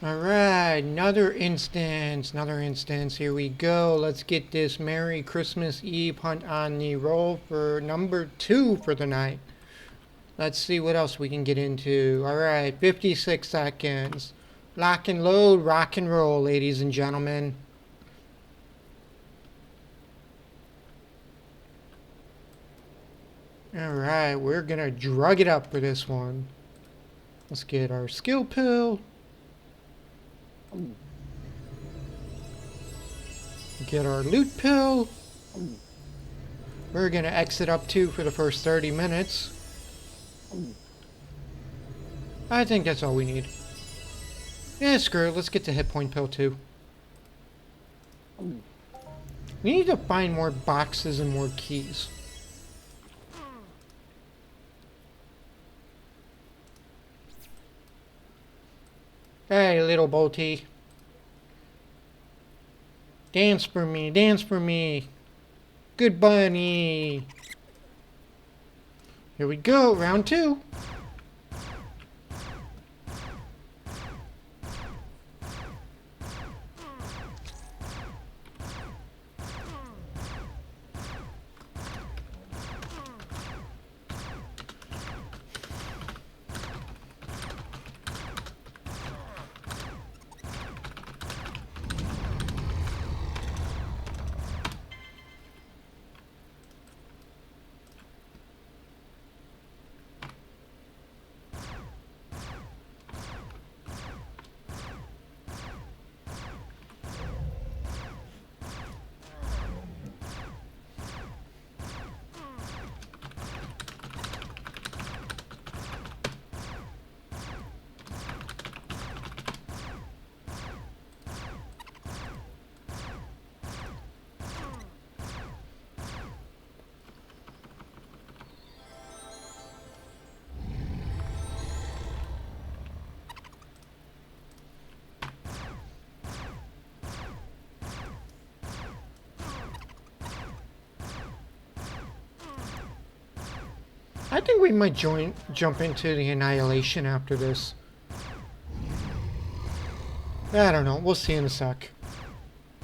Alright, another instance, here we go. Let's get this Merry Christmas Eve hunt on the roll for number 2 for the night. Let's see what else we can get into. Alright, 56 seconds. Lock and load, rock and roll, ladies and gentlemen. Alright, we're gonna drug it up for this one. Let's get our skill pill. Get our loot pill. We're gonna exit up 2 for the first 30 minutes. I think that's all we need. Yeah, screw it. Let's get the hit point pill too. We need to find more boxes and more keys. Hey, little Bolty. Dance for me, dance for me. Good bunny. Here we go, round 2. I think we might jump into the Annihilation after this. I don't know. We'll see in a sec.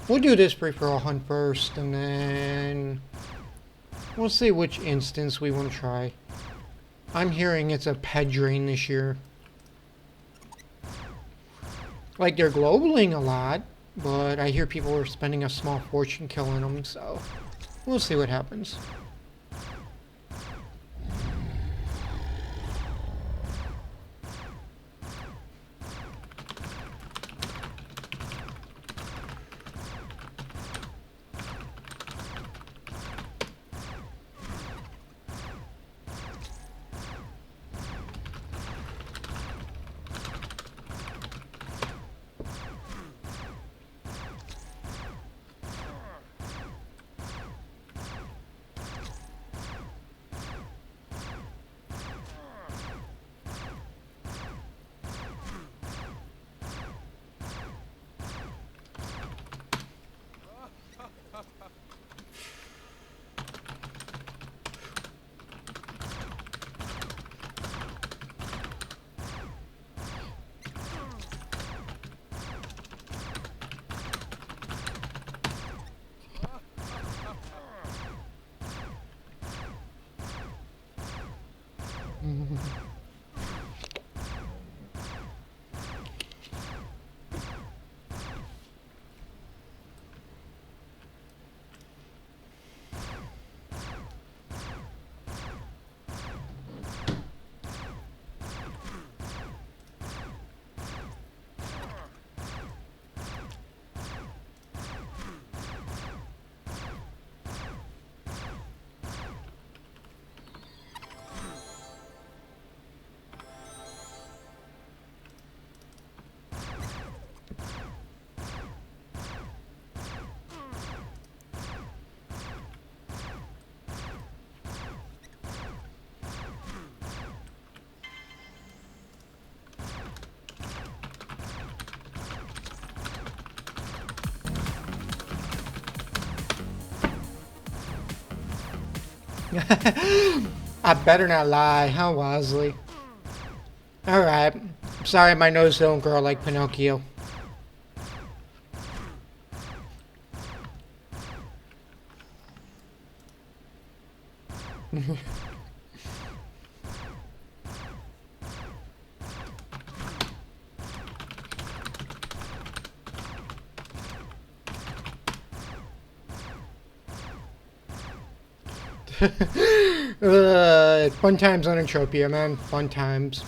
We'll do this free-for-all hunt first, and then we'll see which instance we want to try. I'm hearing it's a ped drain this year. Like, they're globaling a lot, but I hear people are spending a small fortune killing them, so we'll see what happens. I better not lie, huh, Wisely? Alright, I'm sorry, my nose don't grow like Pinocchio. Fun times on Entropia, man. Fun times.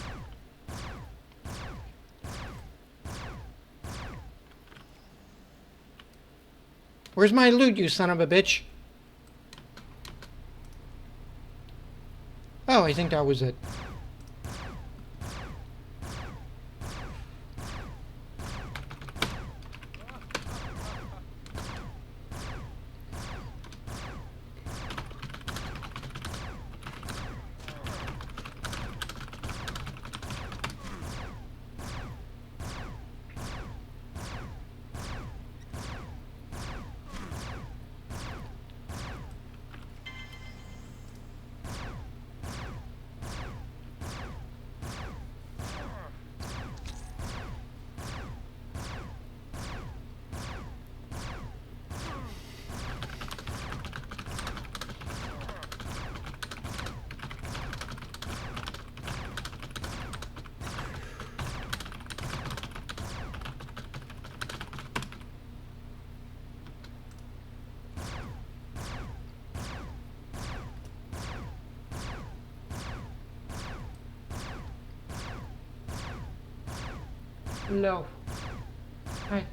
Where's my loot, you son of a bitch? Oh, I think that was it. No. Hi.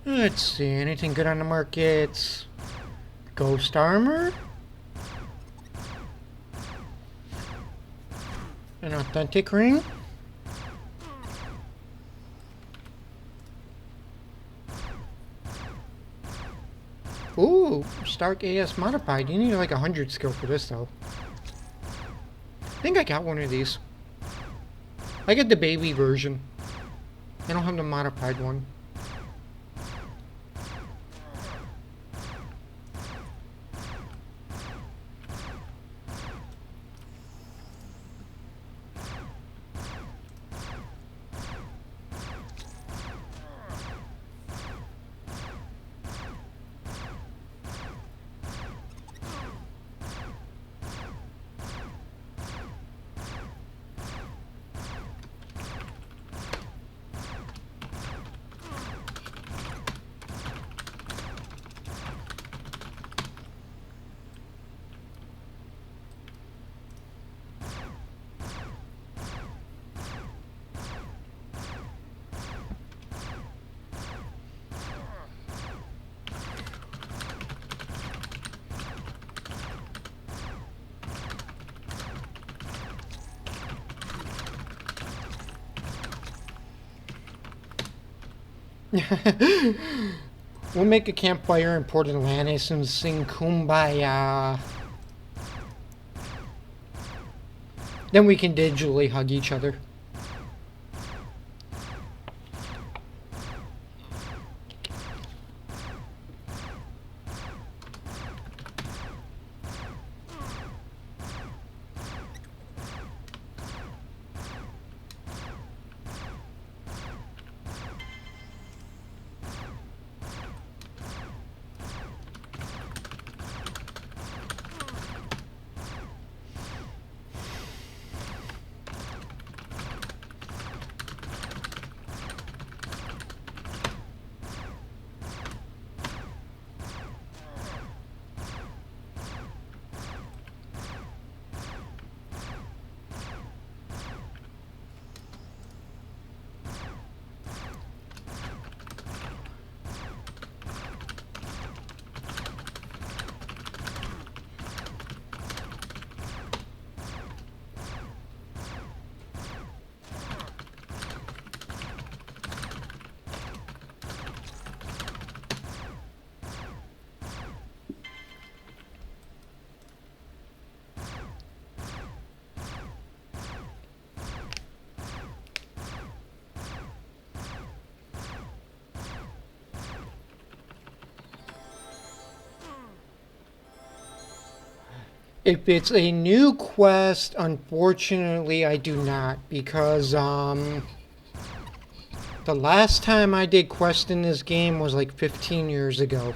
Let's see, anything good on the markets? Ghost armor? An authentic ring? Ooh, Stark AS modified. You need like 100 skill for this though. I think I got one of these. I get the baby version. I don't have the modified one. We'll make a campfire in Port Atlantis and sing Kumbaya. Then we can digitally hug each other. If it's a new quest, unfortunately I do not, because the last time I did quest in this game was like 15 years ago.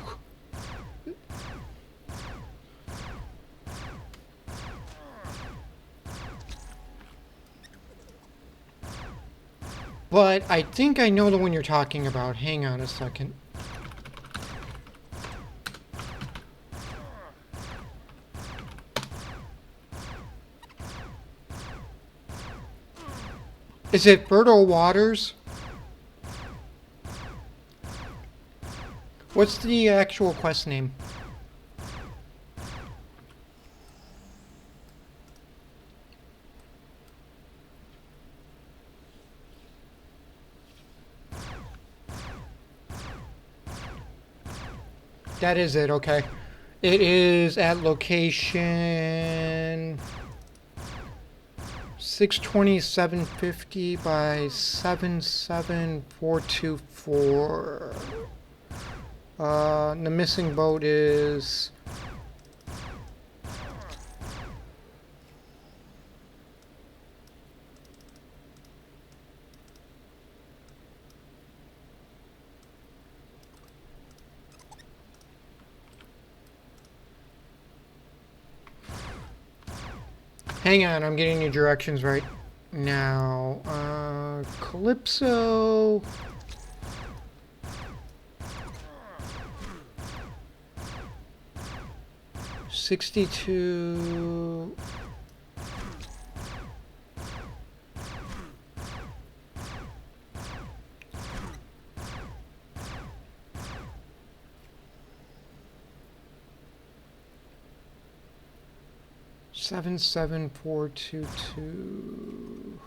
But I think I know the one you're talking about. Hang on a second. Is it Fertile Waters? What's the actual quest name? That is it, okay. It is at location 62750 by 77424. The missing boat is... Hang on, I'm getting your directions right now. Calypso... 62... 77422.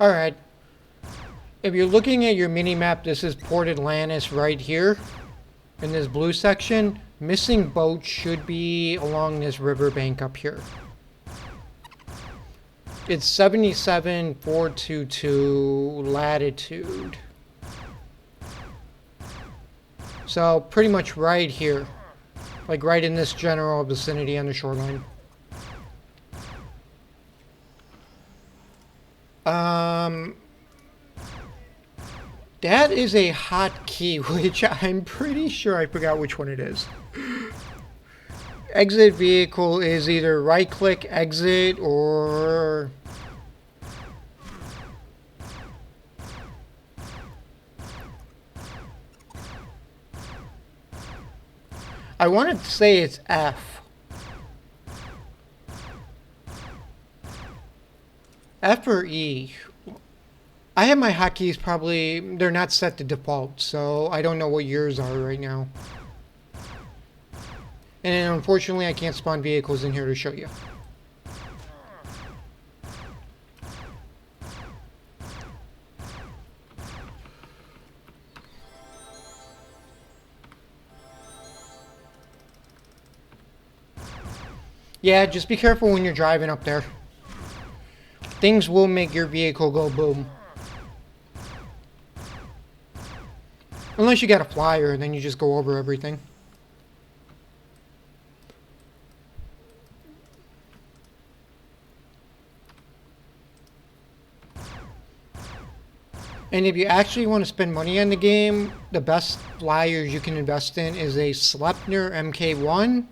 Alright. If you're looking at your mini-map, this is Port Atlantis right here. In this blue section. Missing boat should be along this riverbank up here. It's 77422 latitude. So, pretty much right here. Like right in this general vicinity on the shoreline. That is a hotkey, which I'm pretty sure I forgot which one it is. Exit vehicle is either right-click exit or... I wanted to say it's F. F or E. I have my hotkeys probably, they're not set to default, so I don't know what yours are right now. And unfortunately I can't spawn vehicles in here to show you. Yeah, just be careful when you're driving up there. Things will make your vehicle go boom. Unless you got a flyer, then you just go over everything. And if you actually want to spend money on the game, the best flyers you can invest in is a Sleipner MK1,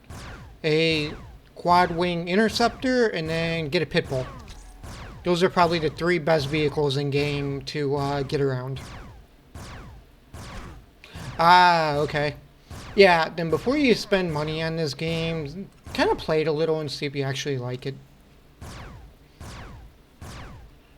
a Quad Wing Interceptor, and then get a Pitbull. Those are probably the 3 best vehicles in game to get around. Ah, okay. Yeah, then before you spend money on this game, kind of play it a little and see if you actually like it.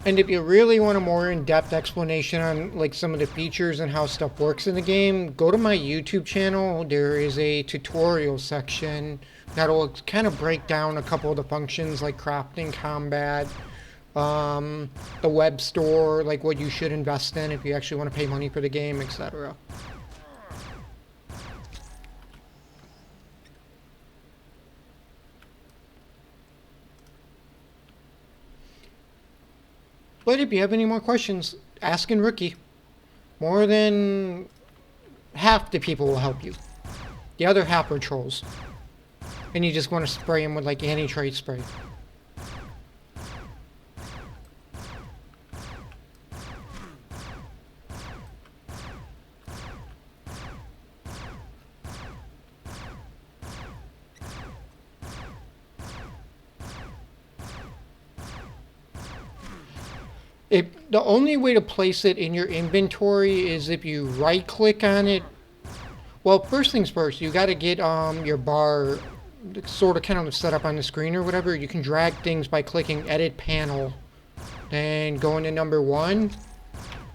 And if you really want a more in-depth explanation on like some of the features and how stuff works in the game, go to my YouTube channel. There is a tutorial section that'll kind of break down a couple of the functions like crafting, combat, the web store, like what you should invest in if you actually want to pay money for the game, etc. But if you have any more questions, ask in Rookie. More than half the people will help you. The other half are trolls. And you just want to spray them with like anti-trait spray. The only way to place it in your inventory is if you right click on it. Well, first things first, you got to get your bar sort of kind of set up on the screen or whatever. You can drag things by clicking edit panel, then go into number 1.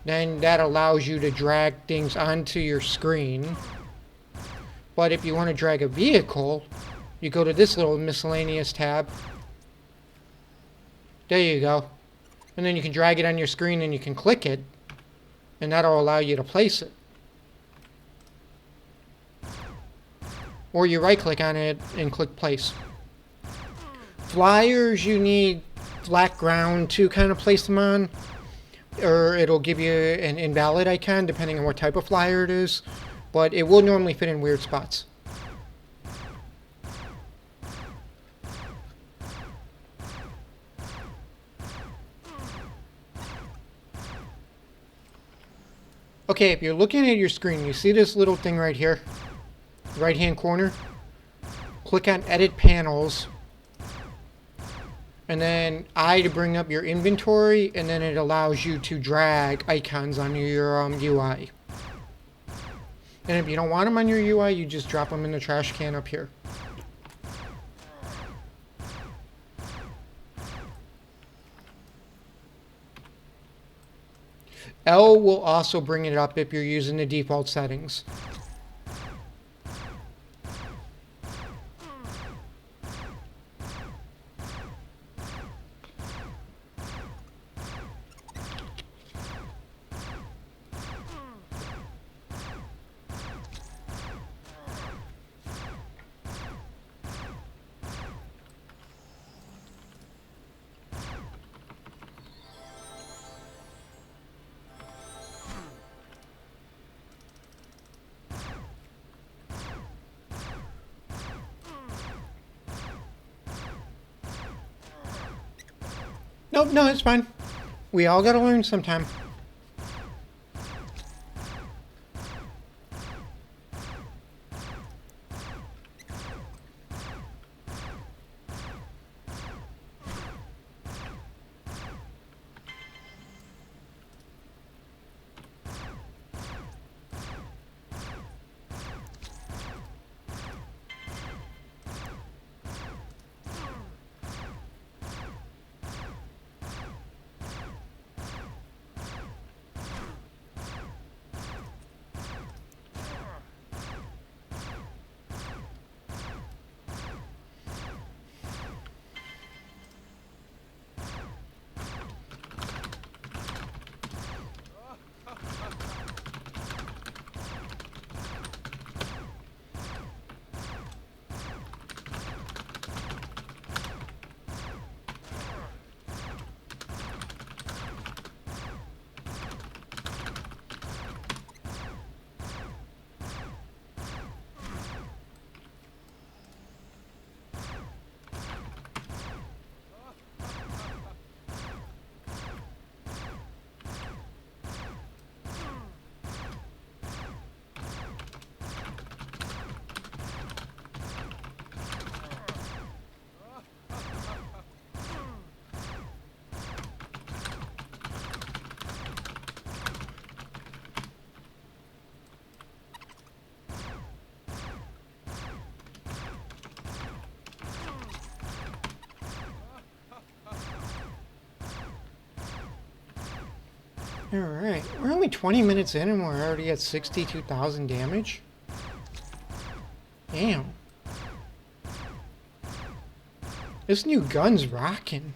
Then that allows you to drag things onto your screen. But if you want to drag a vehicle, you go to this little miscellaneous tab. There you go. And then you can drag it on your screen and you can click it, and that'll allow you to place it. Or you right click on it and click place. Flyers, you need flat ground to kind of place them on, or it'll give you an invalid icon depending on what type of flyer it is, but it will normally fit in weird spots. Okay, if you're looking at your screen, you see this little thing right here, right hand corner. Click on edit panels, and then I to bring up your inventory, and then it allows you to drag icons on your UI. And if you don't want them on your UI, you just drop them in the trash can up here. L will also bring it up if you're using the default settings. Nope, no, it's fine. We all gotta learn sometime. Alright, we're only 20 minutes in and we're already at 62,000 damage. Damn. This new gun's rocking.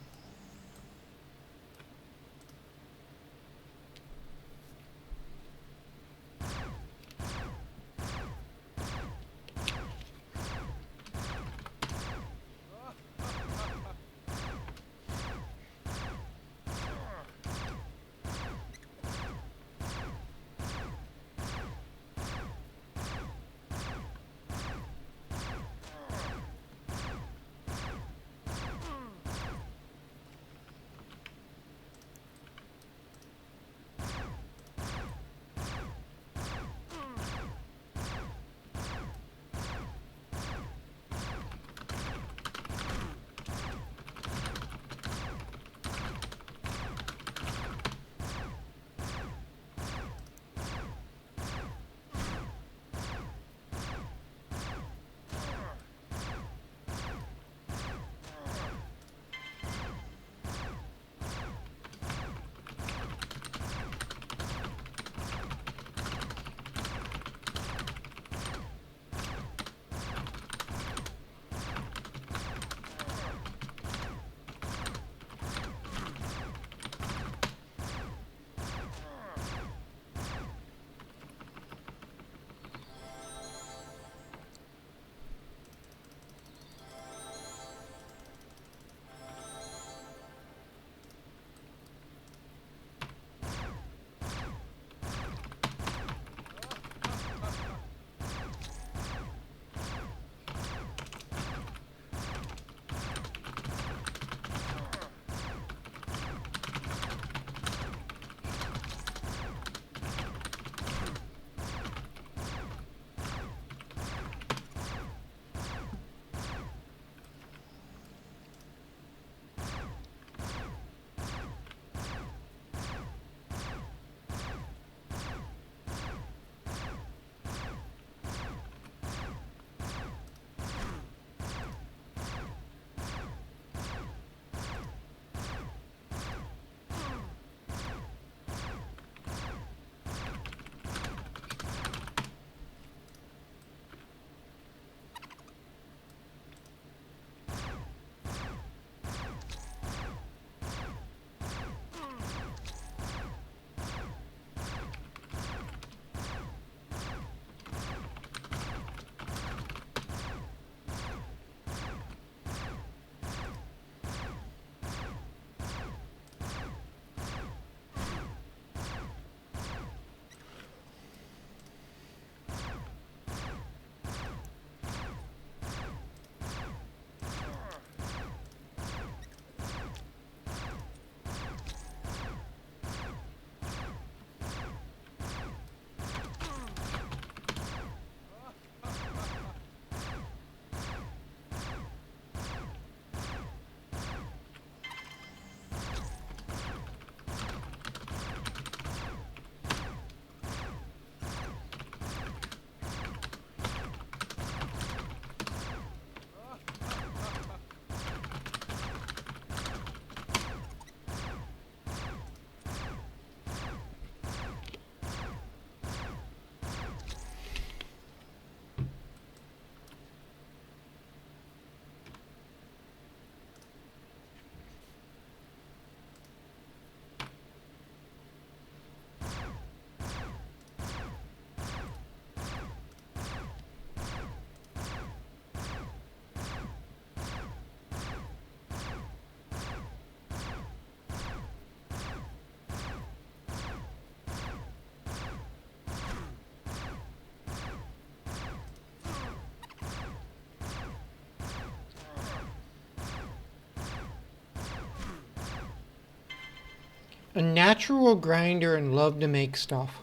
A natural grinder and love to make stuff.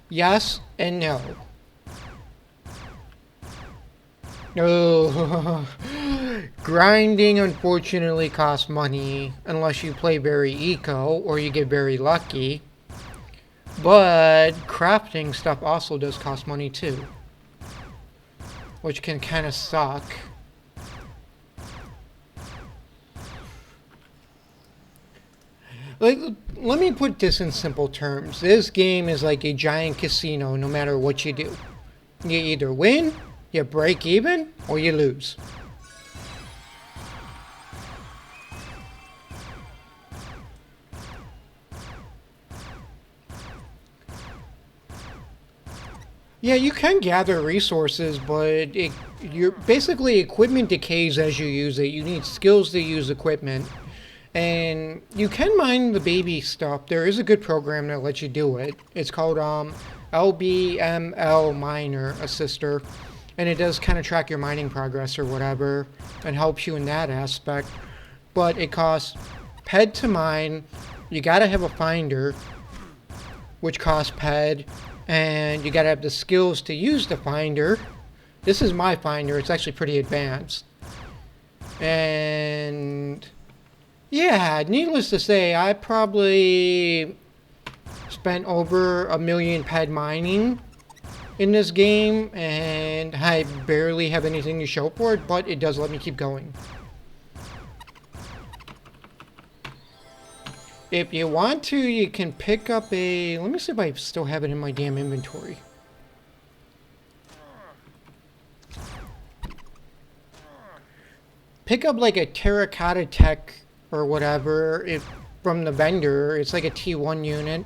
Yes and no. No. Grinding unfortunately costs money unless you play very eco or you get very lucky. But crafting stuff also does cost money too, which can kind of suck. Like, let me put this in simple terms. This game is like a giant casino no matter what you do. You either win, you break even, or you lose. Yeah, you can gather resources, but you're basically equipment decays as you use it. You need skills to use equipment. And you can mine the baby stuff. There is a good program that lets you do it. It's called LBML Miner Assister. And it does kind of track your mining progress or whatever and helps you in that aspect. But it costs PED to mine. You gotta have a finder, which costs PED. And you gotta have the skills to use the finder. This is my finder. It's actually pretty advanced. And yeah, needless to say, I probably spent over 1 million PED mining in this game, and I barely have anything to show for it, but it does let me keep going. If you want to, you can pick up a... Let me see if I still have it in my damn inventory. Pick up like a terracotta tech or whatever from the vendor. It's like a T1 unit.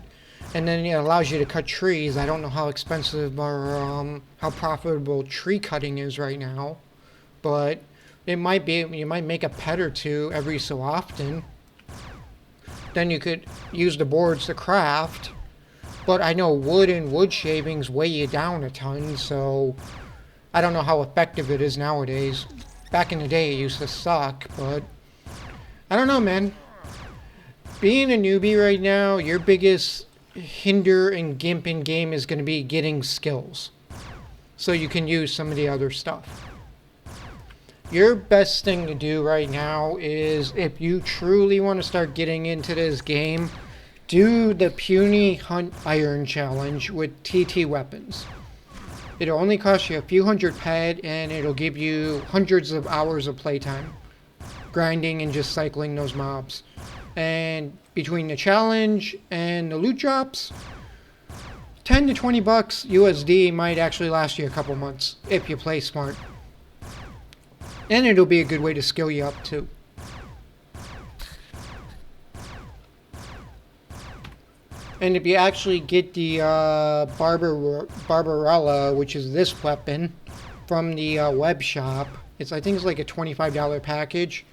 And then it allows you to cut trees. I don't know how expensive or how profitable tree cutting is right now. But it might be, you might make a pet or two every so often. Then you could use the boards to craft. But I know wood and wood shavings weigh you down a ton, so I don't know how effective it is nowadays. Back in the day it used to suck, but I don't know, man. Being a newbie right now, your biggest hinder and gimp in game is going to be getting skills. So you can use some of the other stuff. Your best thing to do right now is, if you truly want to start getting into this game, do the Puny Hunt Iron Challenge with TT weapons. It'll only cost you a few hundred PED, and it'll give you hundreds of hours of playtime grinding and just cycling those mobs. And between the challenge and the loot drops, 10 to 20 bucks USD might actually last you a couple months if you play smart. And it'll be a good way to skill you up too. And if you actually get the Barbarella, which is this weapon, from the web shop, I think it's like a $25 package.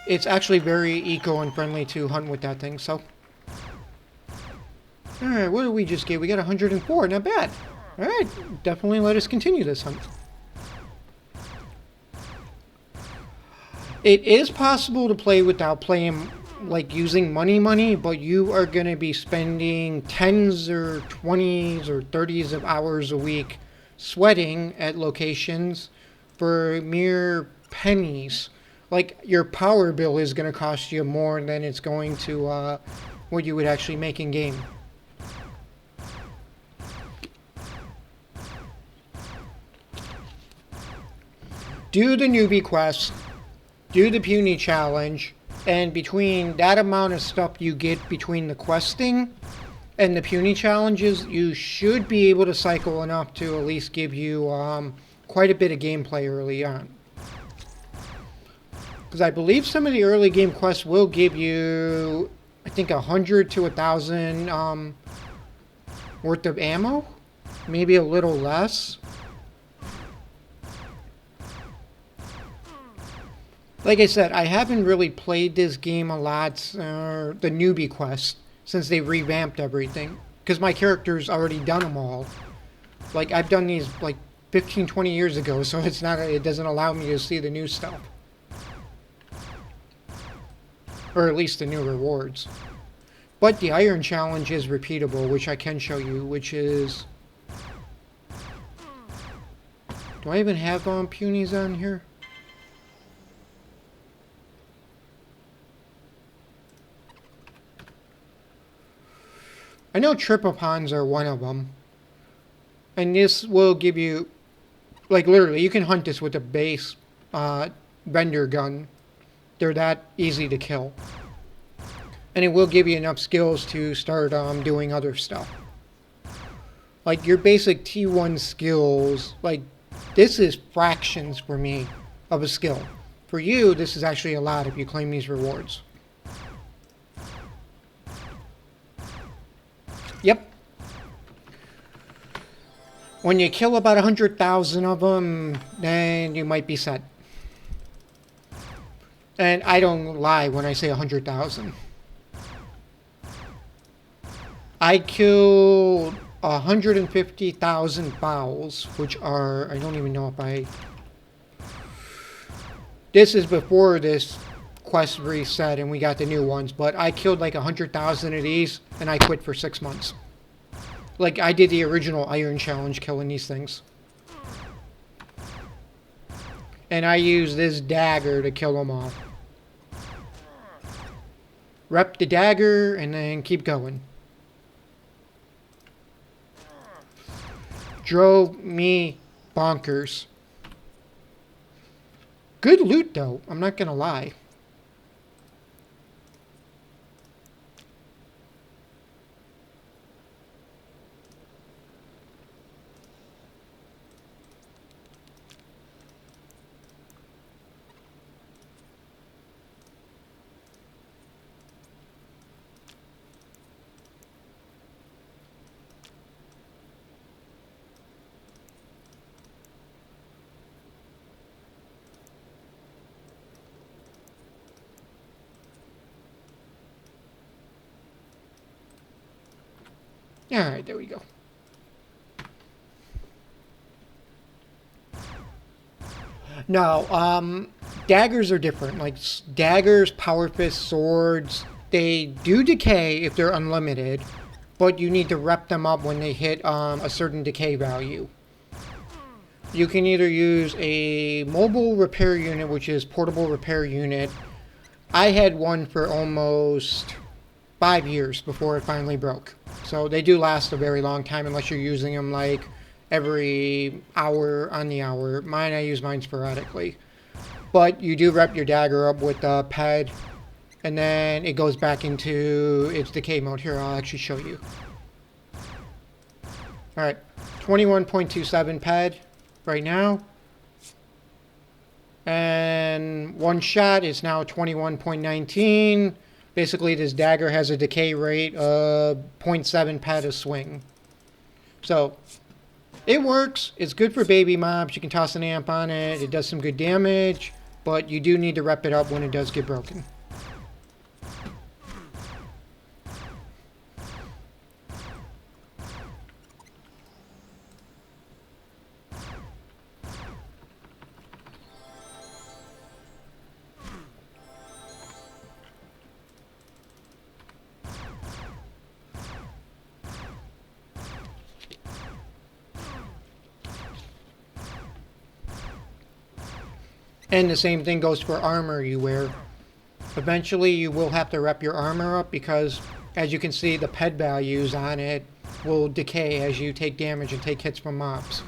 It's actually very eco and friendly to hunt with that thing, so. Alright, what did we just get? We got 104, not bad. Alright, definitely let us continue this hunt. It is possible to play without playing, like, using money, but you are going to be spending 10s or 20s or 30s of hours a week sweating at locations for mere pennies. Like, your power bill is going to cost you more than it's going to what you would actually make in game. Do the newbie quest, do the puny challenge, and between that amount of stuff you get between the questing and the puny challenges, you should be able to cycle enough to at least give you quite a bit of gameplay early on. Because I believe some of the early game quests will give you, I think, 100 to 1,000 worth of ammo. Maybe a little less. Like I said, I haven't really played this game a lot, the newbie quest, since they revamped everything. Because my character's already done them all. Like, I've done these like 15, 20 years ago, so it doesn't allow me to see the new stuff. Or at least the new rewards. But the iron challenge is repeatable, which I can show you, which is... Do I even have punies on here? I know tripopons are one of them. And this will give you... Like, literally, you can hunt this with a base render gun. They're that easy to kill. And it will give you enough skills to start doing other stuff. Like, your basic T1 skills, like, this is fractions for me of a skill. For you, this is actually a lot if you claim these rewards. Yep. When you kill about 100,000 of them, then you might be set. And I don't lie when I say 100,000. I killed 150,000 bowels, which are, I don't even know if I... This is before this quest reset and we got the new ones, but I killed like 100,000 of these and I quit for 6 months. Like, I did the original Iron Challenge killing these things. And I used this dagger to kill them all. Rep the dagger and then keep going. Drove me bonkers. Good loot though, I'm not gonna lie. Alright, there we go. Now, daggers are different. Like, daggers, power fists, swords, they do decay if they're unlimited, but you need to rep them up when they hit a certain decay value. You can either use a mobile repair unit, which is portable repair unit. I had one for almost 5 years before it finally broke. So they do last a very long time unless you're using them like every hour on the hour. I use mine sporadically. But you do rep your dagger up with the ped and then it goes back into its decay mode. Here, I'll actually show you. Alright, 21.27 ped right now. And one shot is now 21.19. Basically, this dagger has a decay rate of 0.7 ped a swing. So, it works. It's good for baby mobs. You can toss an amp on it. It does some good damage. But you do need to rep it up when it does get broken. And the same thing goes for armor you wear. Eventually you will have to rep your armor up because, as you can see, the ped values on it will decay as you take damage and take hits from mobs.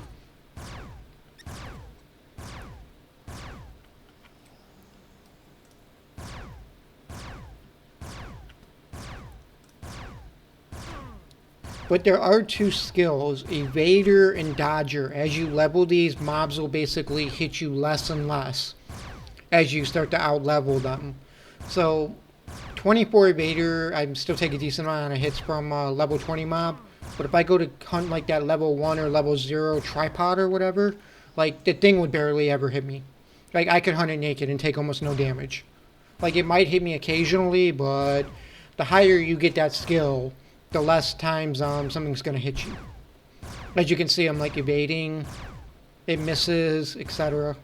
But there are two skills, Evader and Dodger. As you level these, mobs will basically hit you less and less as you start to out-level them. So, 24 Evader, I'm still taking a decent amount of hits from level 20 mob. But if I go to hunt like that level 1 or level 0 tripod or whatever, like, the thing would barely ever hit me. Like, I could hunt it naked and take almost no damage. Like, it might hit me occasionally, but the higher you get that skill, the less times something's going to hit you. As you can see, I'm like evading, it misses, etc.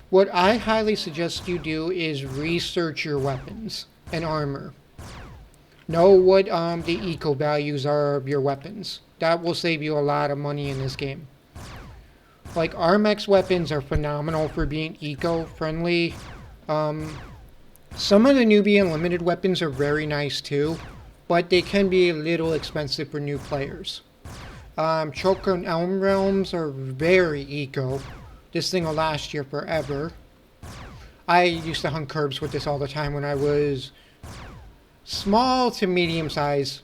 What I highly suggest you do is research your weapons and armor. Know what the eco values are of your weapons. That will save you a lot of money in this game. Like, Armex weapons are phenomenal for being eco-friendly. Some of the newbie unlimited weapons are very nice too, but they can be a little expensive for new players. Choke and Elm Realms are very eco. This thing will last you forever. I used to hunt curbs with this all the time when I was small to medium size.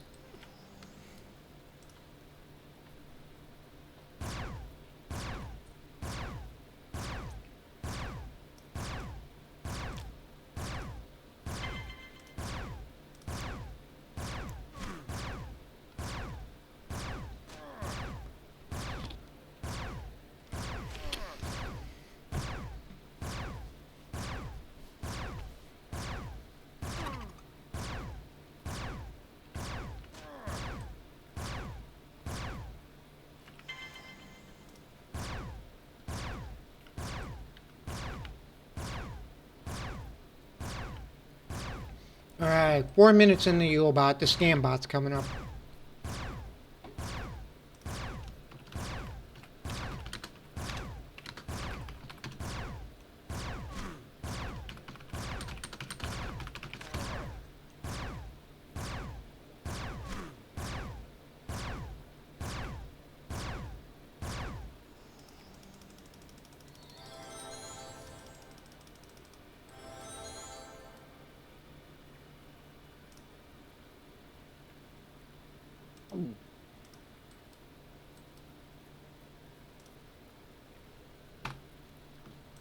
Alright, 4 minutes in the Yulebot. The scam bot's coming up.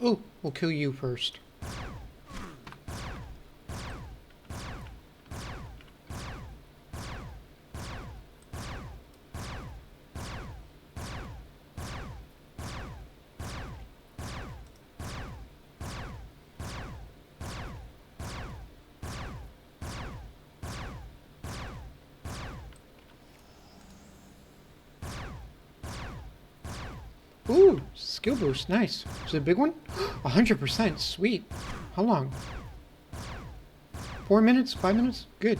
Ooh, we'll kill you first. Ooh, skill boost, nice. Is it a big one? 100%, sweet. How long? 4 minutes? 5 minutes? Good.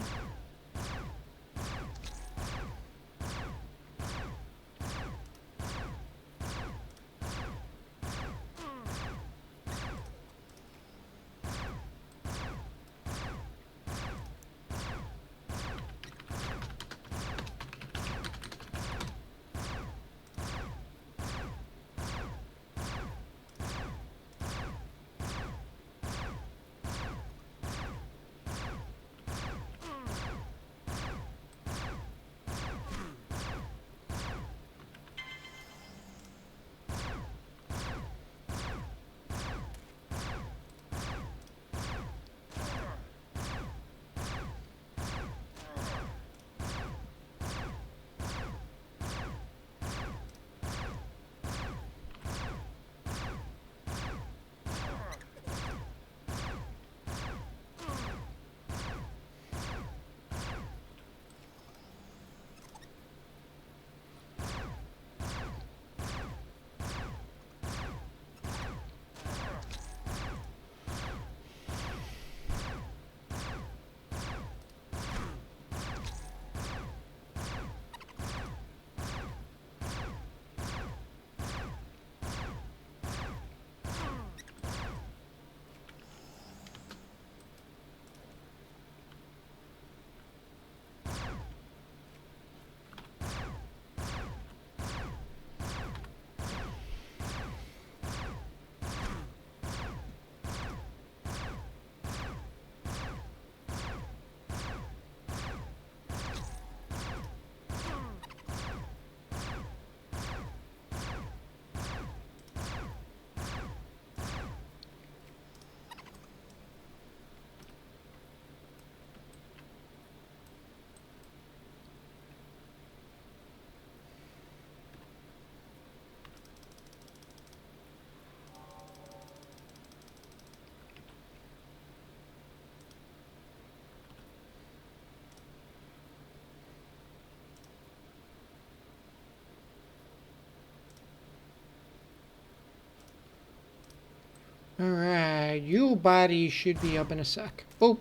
Alright, you body should be up in a sec. Oh!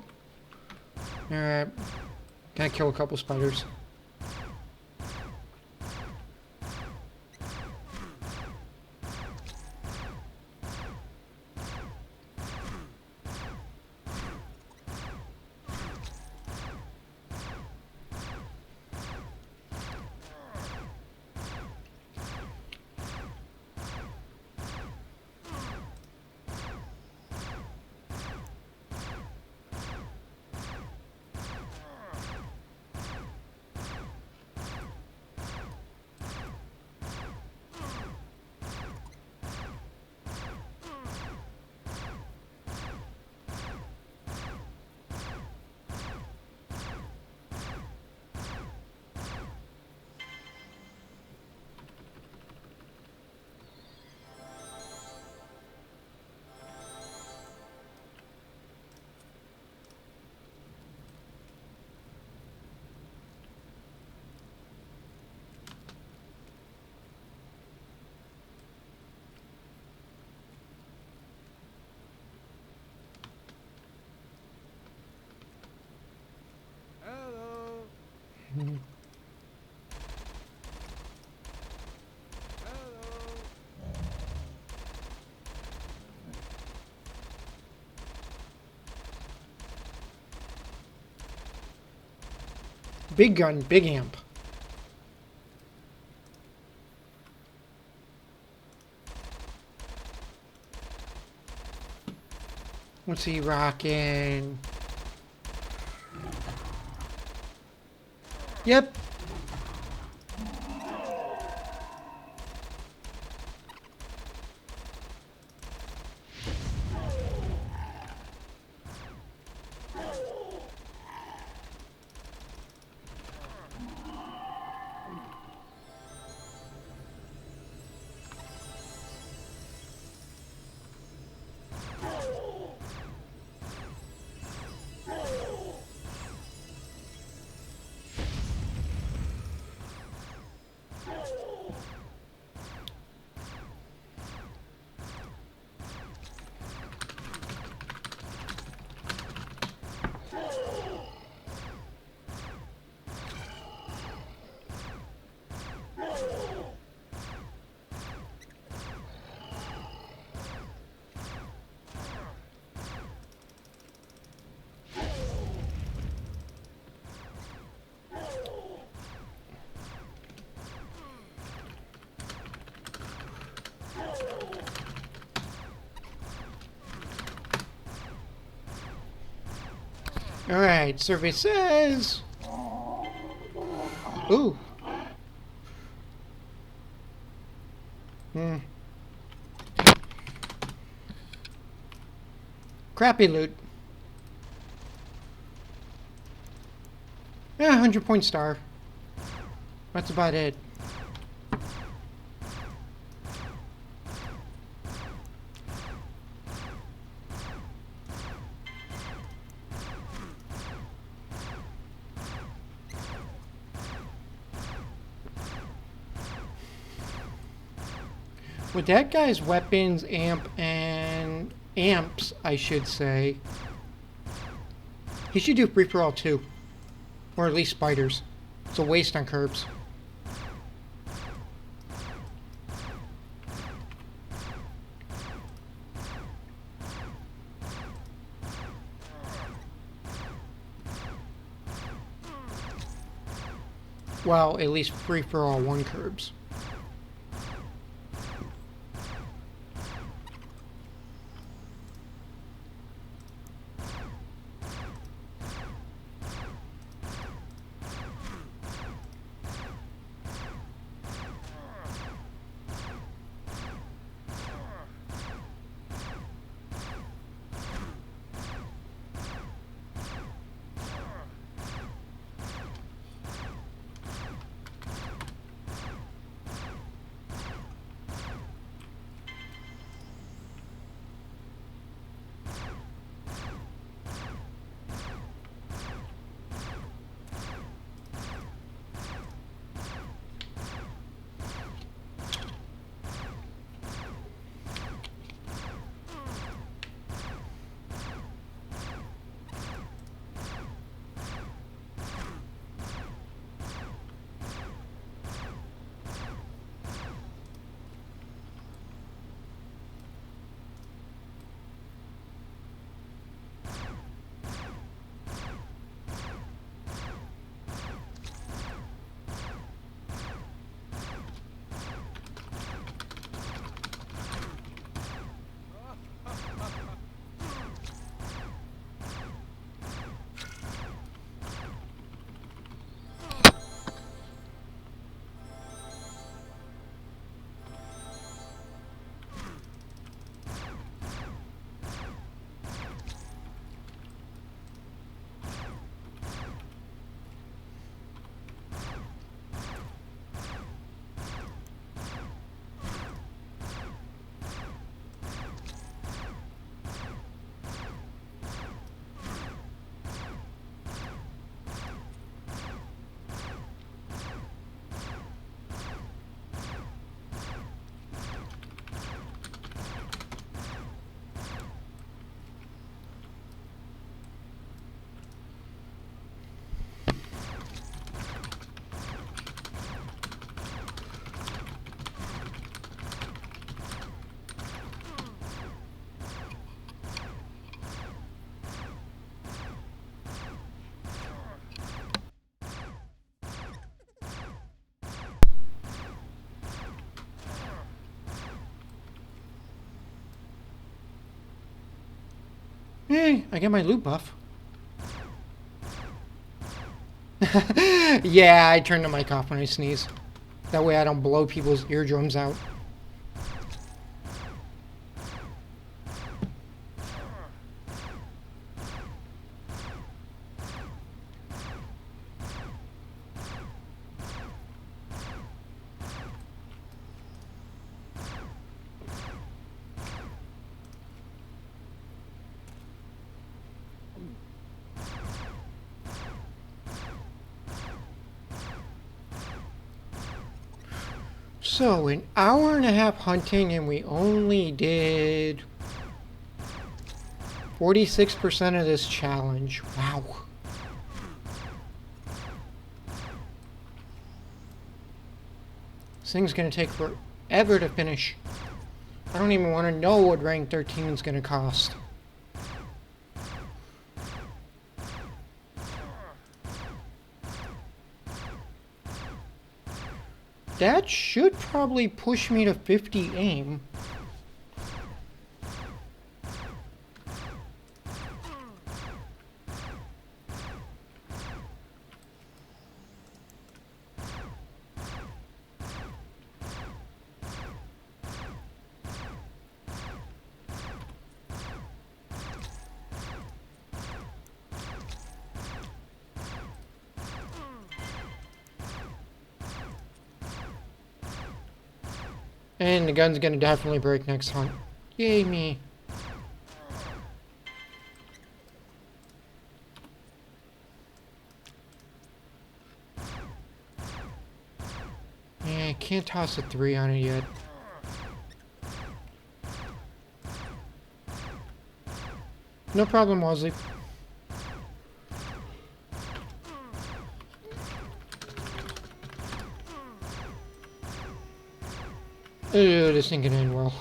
Alright. Gotta kill a couple spiders. Big gun, big amp. What's he rocking? Yep. Alright, survey says... Ooh. Crappy loot. Yeah, 100-point star. That's about it. With that guy's weapons, amps, I should say, he should do free-for-all too. Or at least spiders. It's a waste on curbs. Well, at least free-for-all one curbs. Hey, I get my loot buff. Yeah, I turn the mic off when I sneeze. That way I don't blow people's eardrums out. So, an hour and a half hunting and we only did 46% of this challenge. Wow. This thing's gonna take forever to finish. I don't even want to know what rank 13 is gonna cost. That should probably push me to 50 aim. And the gun's gonna definitely break next hunt. Yay me. Yeah, I can't toss a 3 on it yet. No problem, Wozzy. Ooh, this ain't gonna end well.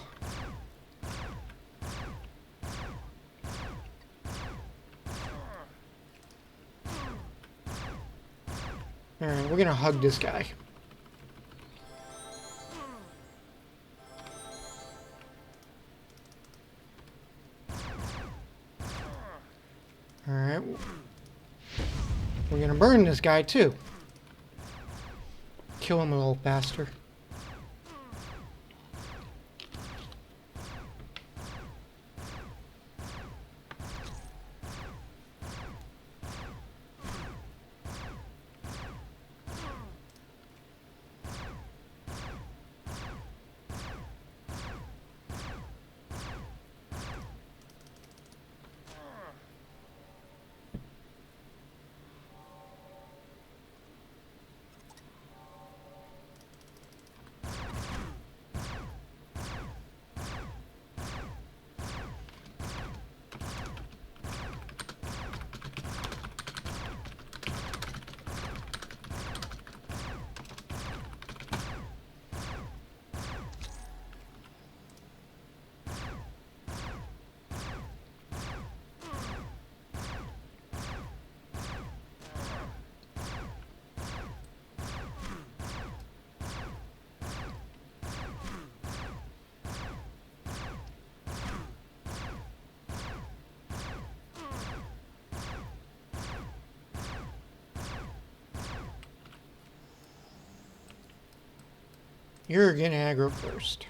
Alright, we're gonna hug this guy. Alright. We're gonna burn this guy too. Kill him, a little bastard. You're gonna aggro first.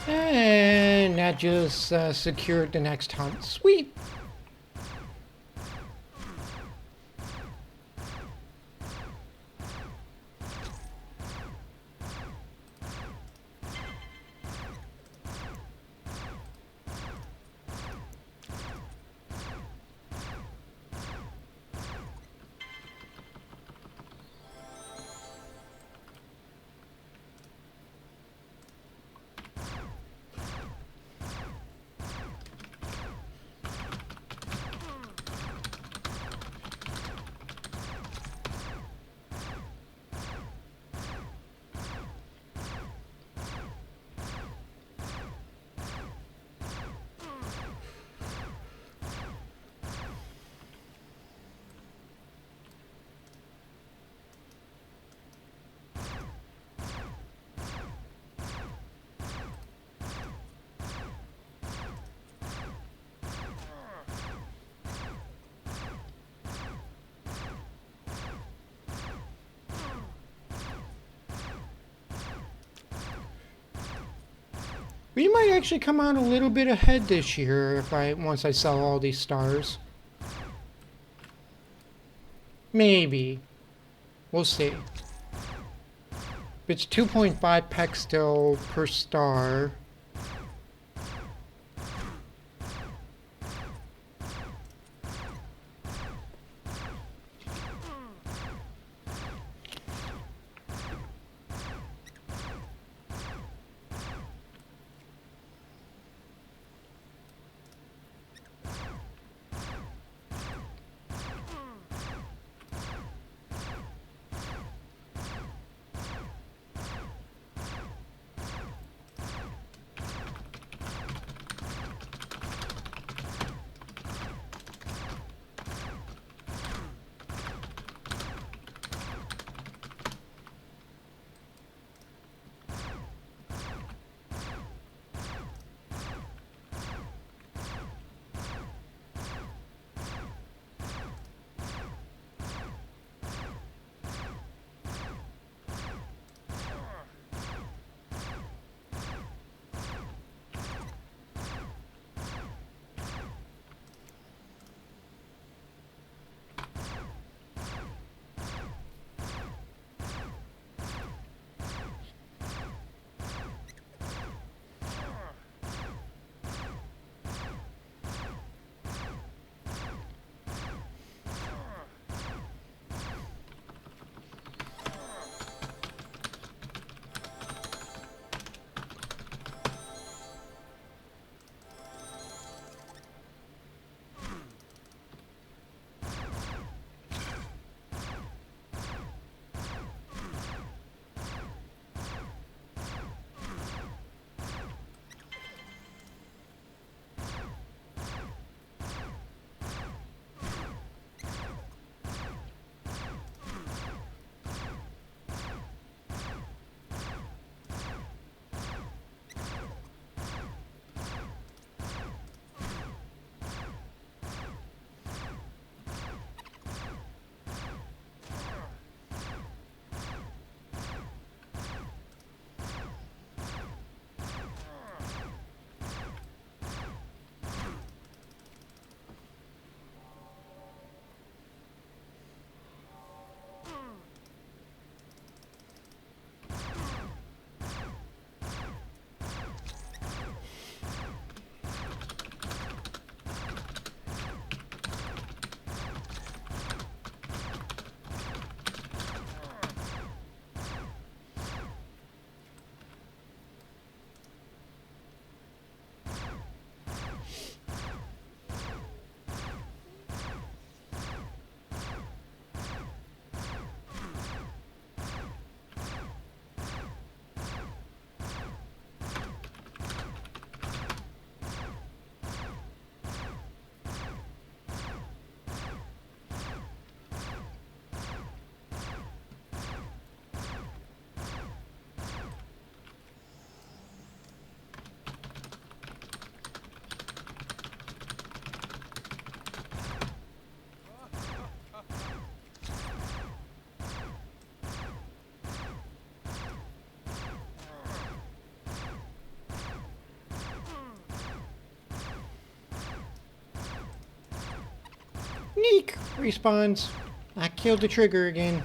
And that just secured the next hunt. Sweet! We might actually come out a little bit ahead this year if once I sell all these stars. Maybe. We'll see. It's 2.5 pec still per star. Neek respawns. I killed the trigger again.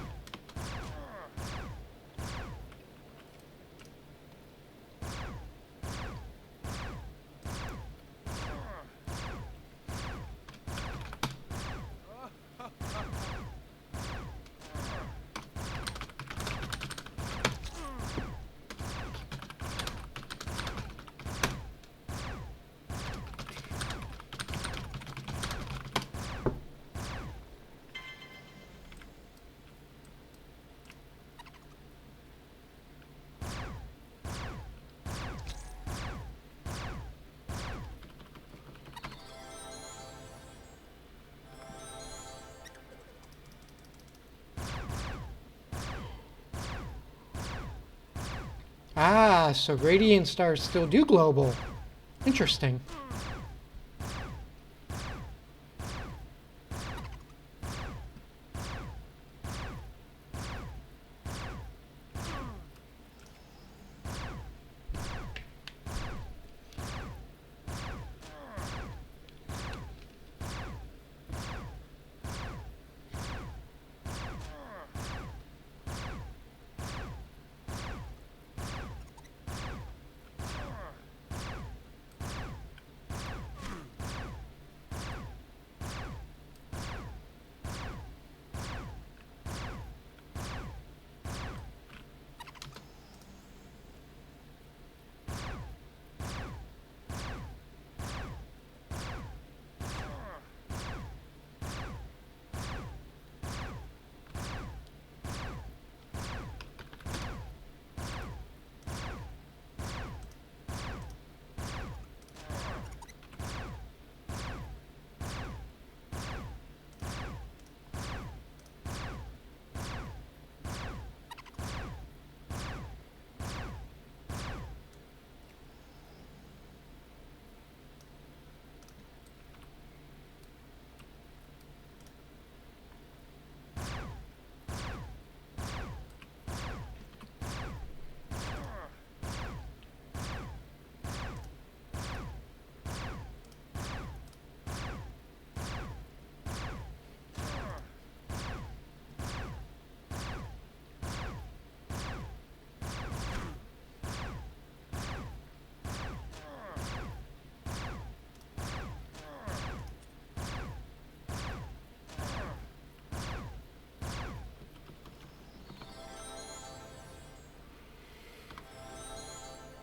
Ah, so radiant stars still do global. Interesting.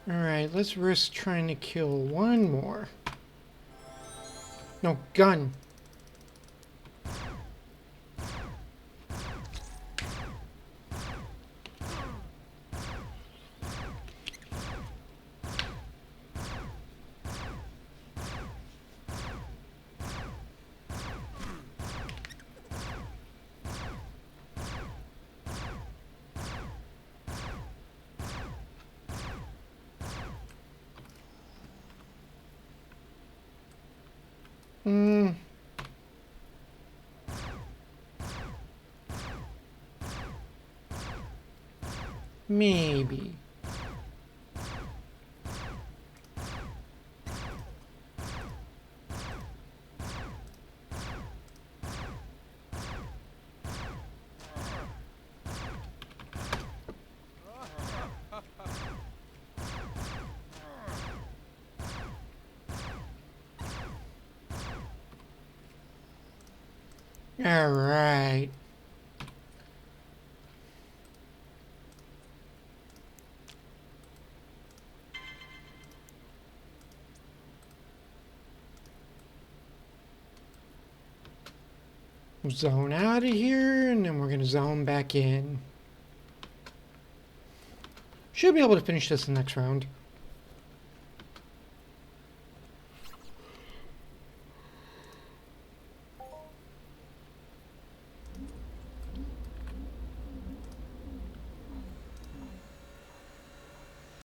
Alright, let's risk trying to kill one more. No, gun. Maybe. All right. Zone out of here, and then we're going to zone back in. Should be able to finish this in the next round.